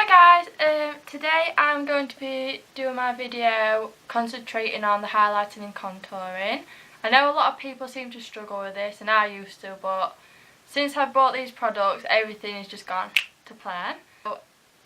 Hi guys, today I'm going to be doing my video concentrating on the highlighting and contouring. I know a lot of people seem to struggle with this, and I used to, but since I've bought these products everything has just gone to plan. So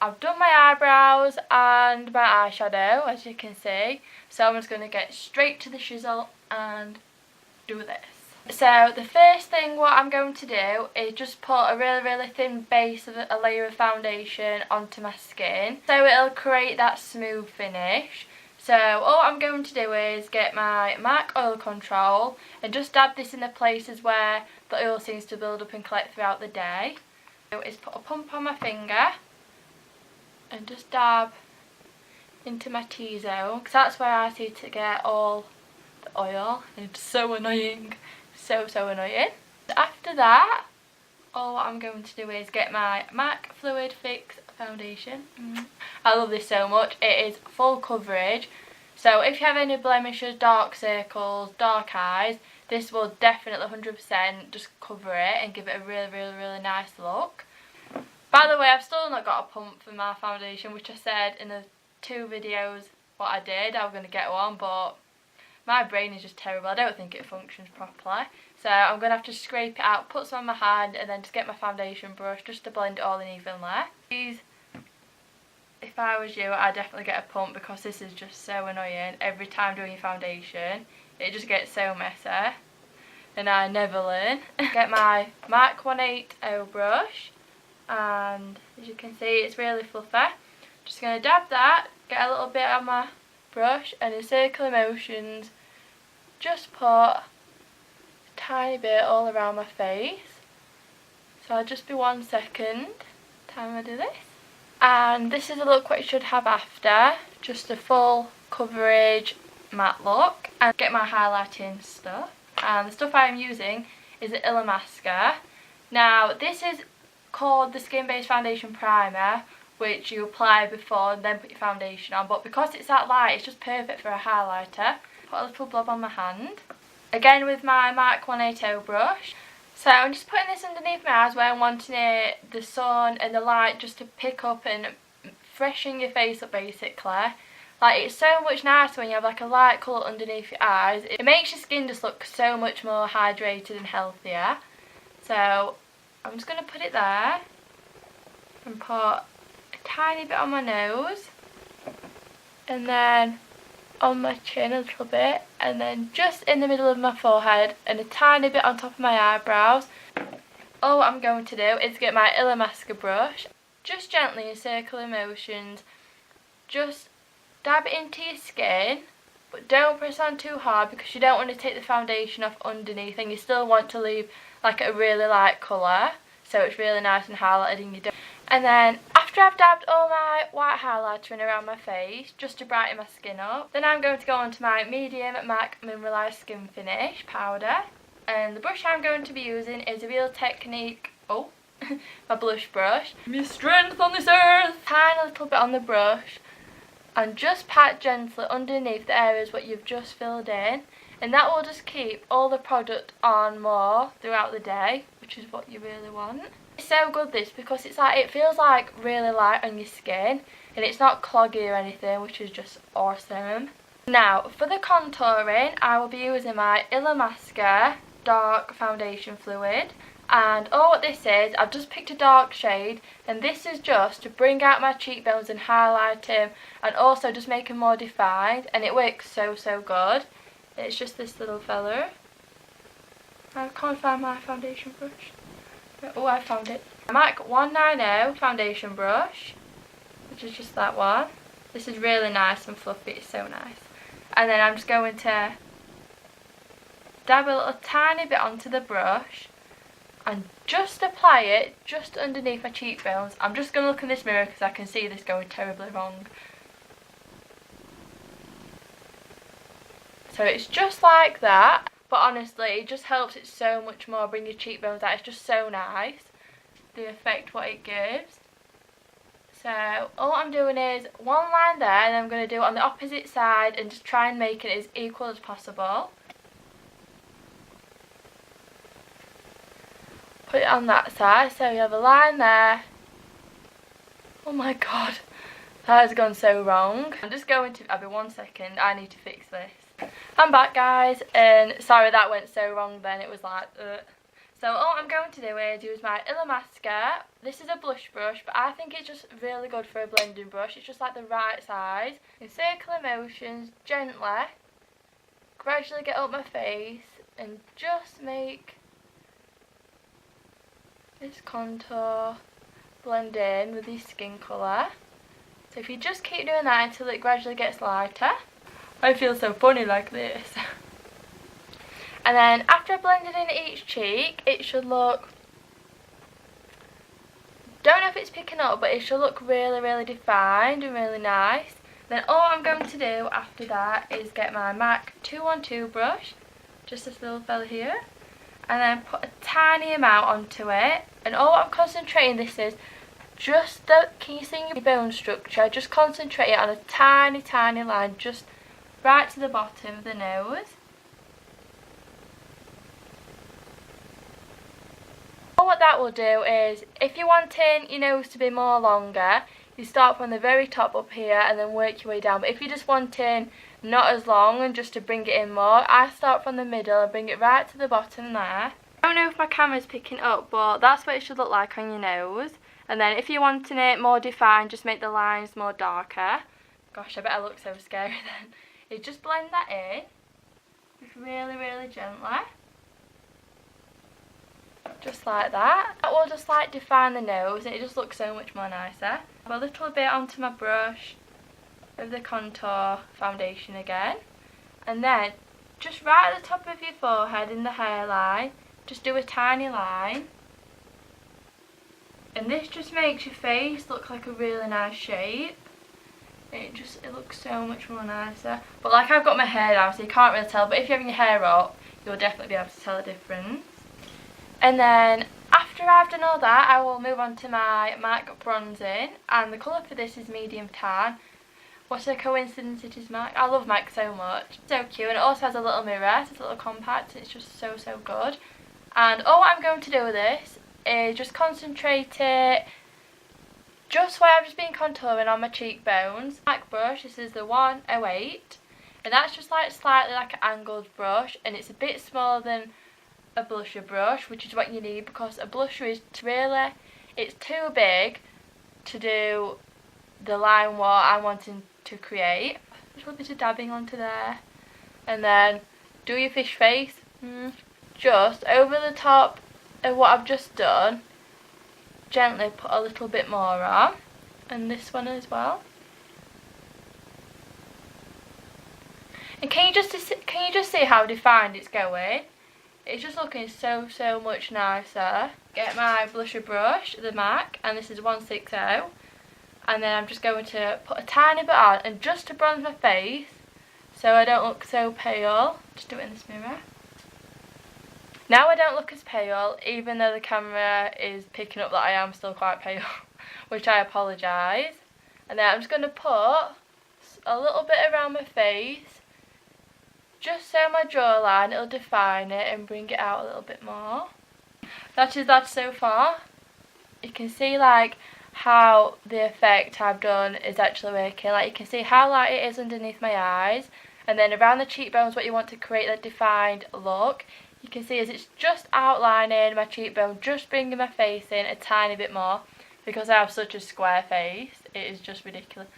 I've done my eyebrows and my eyeshadow, as you can see, so I'm just going to get straight to the chisel and do this. So the first thing what I'm going to do is just put a really thin base of a layer of foundation onto my skin, so it'll create that smooth finish. So all I'm going to do is get my MAC oil control and just dab this in the places where the oil seems to build up and collect throughout the day. So is put a pump on my finger and just dab into my T-zone, because that's where I see to get all the oil, and it's so annoying. So annoying. After that, all I'm going to do is get my MAC Fluid Fix foundation. I love this so much. It is full coverage, so if you have any blemishes, dark circles, dark eyes, this will definitely 100% just cover it and give it a really nice look. By the way, I've still not got a pump for my foundation, which I said in the 2 videos what I did. I was going to get one, but my brain is just terrible. I don't think it functions properly. So I'm going to have to scrape it out, put some on my hand, and then just get my foundation brush just to blend it all in evenly. If I was you, I'd definitely get a pump, because this is just so annoying. Every time doing your foundation, it just gets so messy, and I never learn. Get my MAC 180 brush, and as you can see, it's really fluffy. Just going to dab that, get a little bit on my brush, and in circular motions just put a tiny bit all around my face. So I'll just be 1 second time I do this. And this is a look what you should have after, just a full coverage matte look. And get my highlighting stuff, and the stuff I'm using is an Illamasqua. Now this is called the Skin Based Foundation Primer, which you apply before and then put your foundation on, but because it's that light, it's just perfect for a highlighter. Put a little blob on my hand, again with my MAC 180 brush. So I'm just putting this underneath my eyes where I'm wanting the sun and the light just to pick up and freshen your face up basically. Like, it's so much nicer when you have like a light colour underneath your eyes. It makes your skin just look so much more hydrated and healthier. So I'm just going to put it there and put tiny bit on my nose, and then on my chin a little bit, and then just in the middle of my forehead, and a tiny bit on top of my eyebrows. All I'm going to do is get my Illamasqua brush, just gently in circular motions, just dab it into your skin, but don't press on too hard, because you don't want to take the foundation off underneath, and you still want to leave like a really light colour, so it's really nice and highlighted in your day. And then after I've dabbed all my white highlighter in around my face, just to brighten my skin up, then I'm going to go on to my medium MAC Mineralised Skin Finish powder. And the brush I'm going to be using is a Real Technique, my blush brush. My strength on this earth! Tiny little bit on the brush, and just pat gently underneath the areas what you've just filled in. And that will just keep all the product on more throughout the day, which is what you really want. It's so good this, because it's like, it feels like really light on your skin, and it's not cloggy or anything, which is just awesome. Now for the contouring, I will be using my Illamasqua dark foundation fluid, and all what this is, I've just picked a dark shade, and this is just to bring out my cheekbones and highlight them, and also just make them more defined, and it works so good. It's just this little fella. I can't find my foundation brush. Oh, I found it. MAC 190 foundation brush, which is just that one. This is really nice and fluffy, it's so nice. And then I'm just going to dab a little tiny bit onto the brush and just apply it just underneath my cheekbones. I'm just going to look in this mirror because I can see this going terribly wrong. So it's just like that. But honestly, it just helps it so much more, bring your cheekbones out. It's just so nice, the effect what it gives. So all I'm doing is one line there, and I'm going to do it on the opposite side and just try and make it as equal as possible. Put it on that side, so you have a line there, Oh my god, that has gone so wrong. I'm just going to, I'll be 1 second, I need to fix this. I'm back guys, and sorry that went so wrong then, it was like, So all I'm going to do is use my Illamasqua. This is a blush brush, but I think it's just really good for a blending brush. It's just like the right size. In circular motions, gently, gradually get up my face and just make this contour blend in with the skin colour. So if you just keep doing that until it gradually gets lighter. I feel so funny like this. And then after I blended in each cheek, it should look, don't know if it's picking up, but it should look really, really defined and really nice. Then all I'm going to do after that is get my MAC 212 brush, just this little fella here, and then put a tiny amount onto it. And all I'm concentrating this is just the, can you see your bone structure? Just concentrate it on a tiny, tiny line, just right to the bottom of the nose. What that will do is, if you're wanting your nose to be more longer, you start from the very top up here and then work your way down. But if you're just wanting not as long and just to bring it in more, I start from the middle and bring it right to the bottom there. I don't know if my camera's picking up, but that's what it should look like on your nose. And then if you're wanting it more defined, just make the lines more darker. Gosh, I bet I look so scary then. You just blend that in, just really, really gently. Just like that. That will just like define the nose and it just looks so much more nicer. Put a little bit onto my brush of the contour foundation again. And then just right at the top of your forehead in the hairline, just do a tiny line. And this just makes your face look like a really nice shape. It looks so much more nicer. But like, I've got my hair down so you can't really tell, but if you're having your hair up, you'll definitely be able to tell the difference. And then after I've done all that, I will move on to my MAC bronzing, and the colour for this is medium tan. What a coincidence it is MAC. I love MAC so much. So cute, and it also has a little mirror, it's a little compact, it's just so, so good. And all I'm going to do with this is just concentrate it just where I've just been contouring on my cheekbones. MAC brush, this is the 108, and that's just like slightly like an angled brush, and it's a bit smaller than a blusher brush, which is what you need, because a blusher is really, it's too big to do the line what I'm wanting to create. A little bit of dabbing onto there, and then do your fish face, just over the top of what I've just done. Gently put a little bit more on, and this one as well. And can you just see how defined it's going? It's just looking so, so much nicer. Get my blusher brush, the MAC, and this is 160. And then I'm just going to put a tiny bit on, and just to bronze my face, so I don't look so pale. Just do it in this mirror. Now I don't look as pale, even though the camera is picking up that I am still quite pale, which I apologise. And then I'm just going to put a little bit around my face, just so my jawline, it'll define it and bring it out a little bit more. That is that so far. You can see like how the effect I've done is actually working. Like, you can see how light it is underneath my eyes, and then around the cheekbones, what you want to create that defined look. You can see as it's just outlining my cheekbone, just bringing my face in a tiny bit more, because I have such a square face. It is just ridiculous.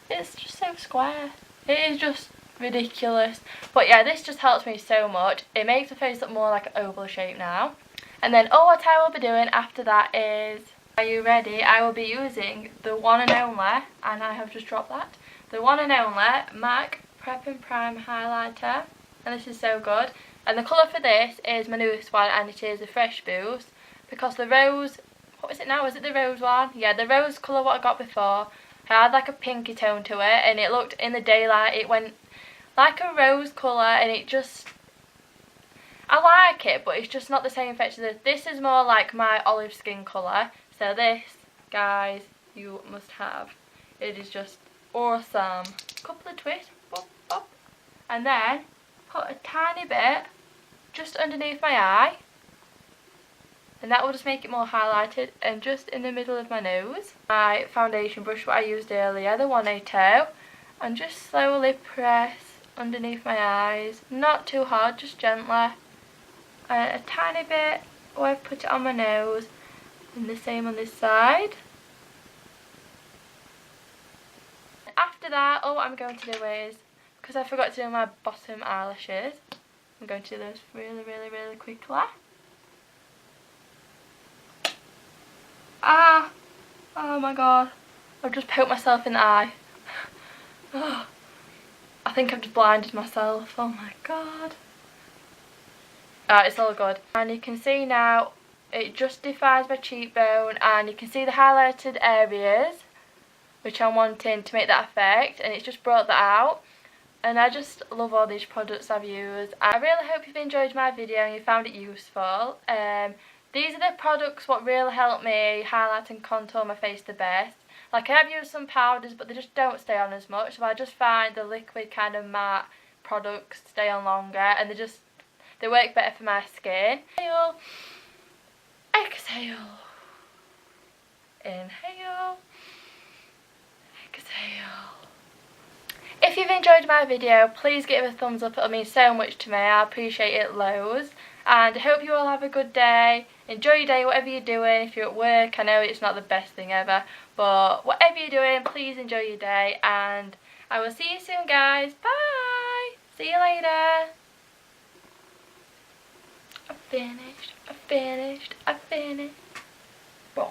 It's just so square. It is just ridiculous. But yeah, this just helps me so much. It makes the face look more like an oval shape now. And then all what I will be doing after that is, are you ready? I will be using the one and only, and I have just dropped that, the one and only MAC Prep and Prime highlighter. And this is so good. And the colour for this is my newest one, and it is a Fresh Boost, because the rose, what was it now? Was it the rose one? Yeah, the rose colour what I got before had like a pinky tone to it, and it looked, in the daylight, it went like a rose colour, and it just, I like it, but it's just not the same effect as this. This is more like my olive skin colour, so this, guys, you must have. It is just awesome. Couple of twists, bop, bop, and then put a tiny bit just underneath my eye. and that will just make it more highlighted and just in the middle of my nose. My foundation brush, what I used earlier, the 180, and just slowly press underneath my eyes, not too hard, just gently, and a tiny bit where I've put it on my nose, and the same on this side. After that, all I'm going to do is, because I forgot to do my bottom eyelashes, I'm going to do this really, really, really quickly. Ah! Oh my god. I've just poked myself in the eye. Oh, I think I've just blinded myself. Oh my god. It's all good. And you can see now, it just defines my cheekbone, and you can see the highlighted areas, which I'm wanting to make that effect, and it's just brought that out. And I just love all these products I've used. I really hope you've enjoyed my video and you found it useful. These are the products what really help me highlight and contour my face the best. Like, I have used some powders, but they just don't stay on as much, so I just find the liquid kind of matte products stay on longer, and they work better for my skin. Inhale, exhale, inhale, exhale. If you've enjoyed my video, please give it a thumbs up, it'll mean so much to me, I appreciate it loads. And I hope you all have a good day. Enjoy your day, whatever you're doing. If you're at work, I know it's not the best thing ever, but whatever you're doing, please enjoy your day, and I will see you soon, guys. Bye! See you later. I'm finished, I'm finished, I'm finished. Boom.